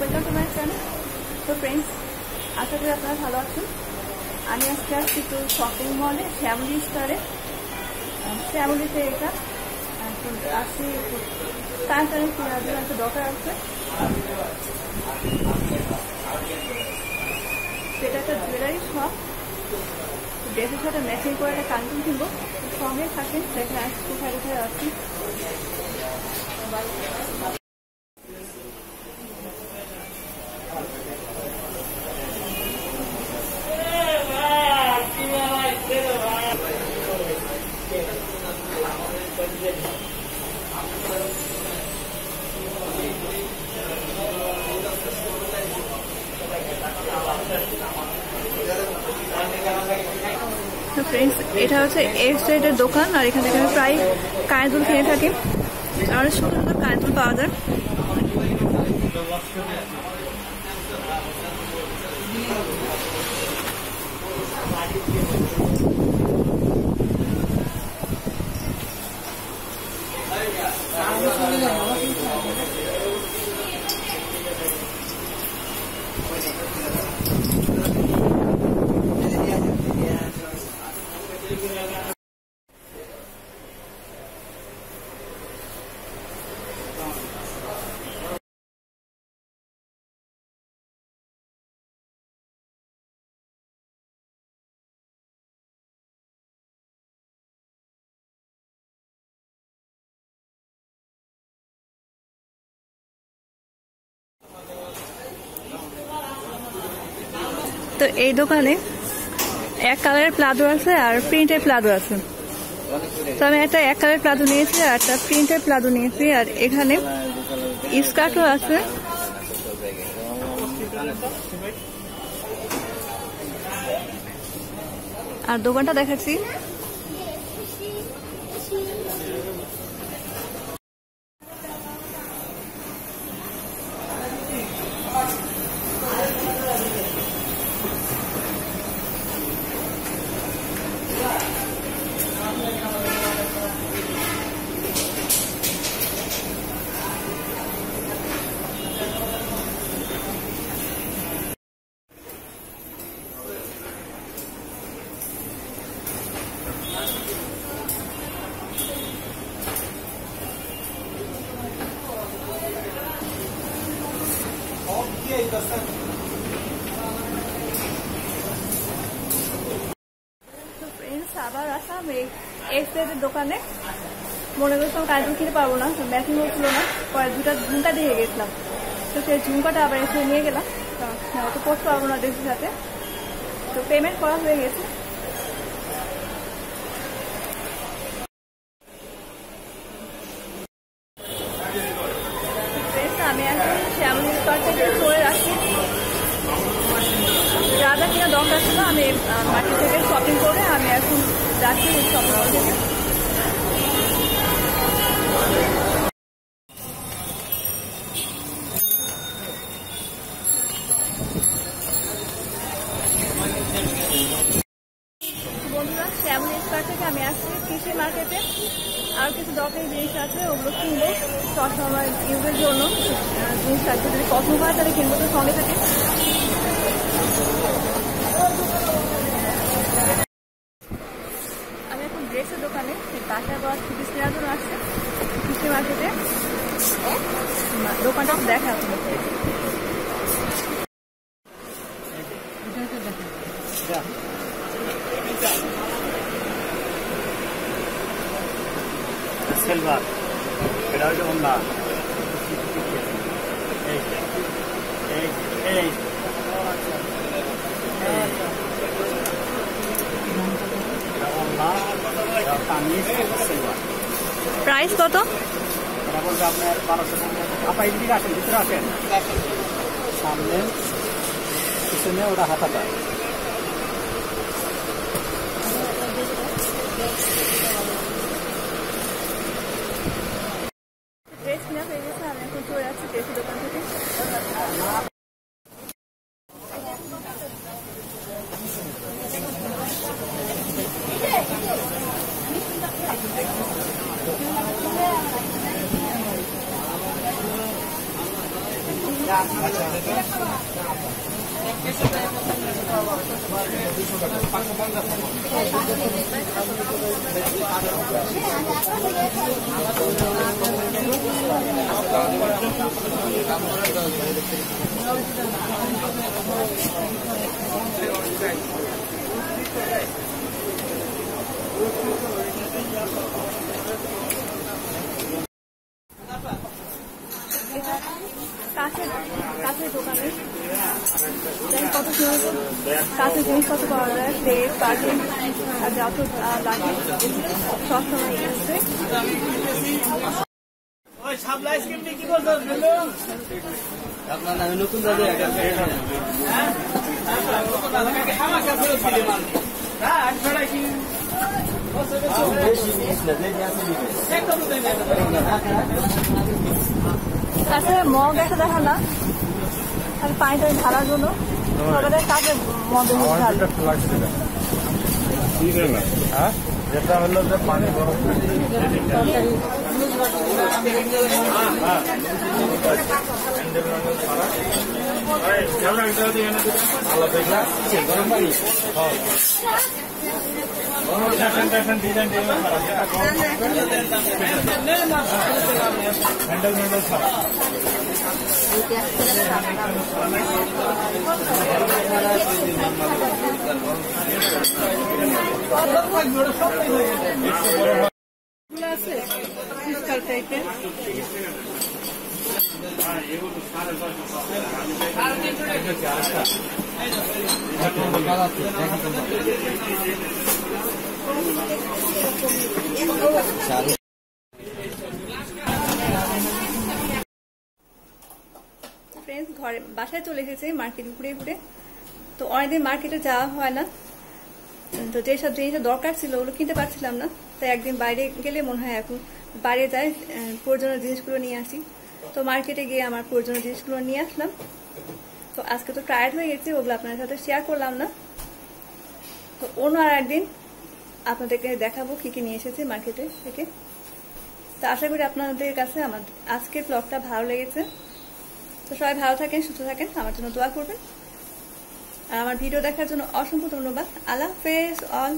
Welcome to my channel. তো friends, আশা করি আপনারা ভালো আছেন। আমি আজকে আসছি একটু শপিং মলে শ্যামলি স্টারে। শ্যামলিতে এটা আসছি টাইম একটা দরকার আছে। সেটা একটা জুয়েলারি শপ। ড্রেসের সাথে ম্যাচিং করে একটা কানকুন কিনবো। সঙ্গে থাকেন, দেখে আসছি কোথায় কোথায় আছি। ফ্রেন্ডস, এটা হচ্ছে এর সাইডের দোকান, আর এখানে আমি প্রায় কানের কিনে থাকি। আর সুন্দর সুন্দর কানের পাওয়া যায়। তো এই দোকানে এক কালারের প্লাজো আছে আর প্রিন্টের প্লাজো আছে। তো আমি একটা এক কালারের প্লাজো নিয়েছি আর একটা প্রিন্টের প্লাজো নিয়েছি। আর এখানে স্কার্টও আছে। আর দোকানটা দেখাচ্ছি। আবার আসলাম এই সাইডের দোকানে। মনে করছিলাম কাজল কিনতে পারবো না, ম্যাচিং হচ্ছিল না। পরে দুটা ঝুমকা দিয়ে গেছিলাম, তো সেই ঝুমকাটা আবার এসে নিয়ে গেলাম। তো পড়তে পারবো না ড্রেসের সাথে। তো পেমেন্ট করা হয়ে গেছে। আমি এখন শ্যামলি স্টোর থেকে চলে আসছি। যা যা কিনা দরকার ছিল আমি মার্কেট থেকে শপিং করে আমি এখন যাচ্ছি শপিং মল থেকে। বন্ধুরা, শ্যামলি স্টোর থেকে আমি আসছি কৃষি মার্কেটে। আর কিছু দরকারি জিনিস আছে, ওগুলো কিনবো সবসময় ইউজের জন্য। জিনিস আছে, যদি পছন্দ হয় তাহলে কিনবো। তো সঙ্গে থাকে। আমি এখন ড্রেসের দোকানে বাসায় বড় থ্রি কেনার জন্য আসছে কৃষি মার্কেটে। দোকানটা দেখা সিলভার, এটা হচ্ছে ওন্না। প্রাইস কত? এটা বলতে আপনার 1250। আপা এদিকে আসেন, ভিতরে আসেন। সামনে পিছনে ওটা হাতাটা। ড্রেস কিনা হয়ে গেছে। আমি এখন চলে যাচ্ছি ড্রেসের দোকান থেকে। কাছের দোকানে কত সুন্দর কাছের জিনিসপত্র পাওয়া যায়, টেপ কাঠিং আর যত লাগে সবসময় আপনার নামে নতুন যাবে তাছাড়া মগ একটা দেখা না, আর পানিটা ঢালার জন্য সবাই কাকে মগ যেটা হলো যে পানি গরম ঘরে বাসায় চলে এসেছে মার্কেট ঘুরে ঘুরে। তো অনেকদিন মার্কেটে যাওয়া হয় না, তো যেসব জিনিসের দরকার ছিল ওগুলো কিনতে পারছিলাম না। তাই একদিন বাইরে গেলে মনে হয় এখন বাইরে যাই প্রয়োজনীয় জিনিসগুলো নিয়ে আসি। তো মার্কেটে গিয়ে আমার প্রয়োজনীয় জিনিসগুলো নিয়ে আসলাম। তো আজকে তো টায়ার্ড হয়ে গেছি, ওগুলো আপনাদের সাথে শেয়ার করলাম না। তো অন্য আর একদিন আপনাদেরকে দেখাবো কি কি নিয়ে এসেছি মার্কেটে থেকে। তো আশা করি আপনাদের কাছে আমার আজকের ব্লগটা ভালো লেগেছে। তো সবাই ভালো থাকেন, সুস্থ থাকেন, আমার জন্য দোয়া করবেন। আর আমার ভিডিও দেখার জন্য অসংখ্য ধন্যবাদ। আল্লাহ হাফেজ অল।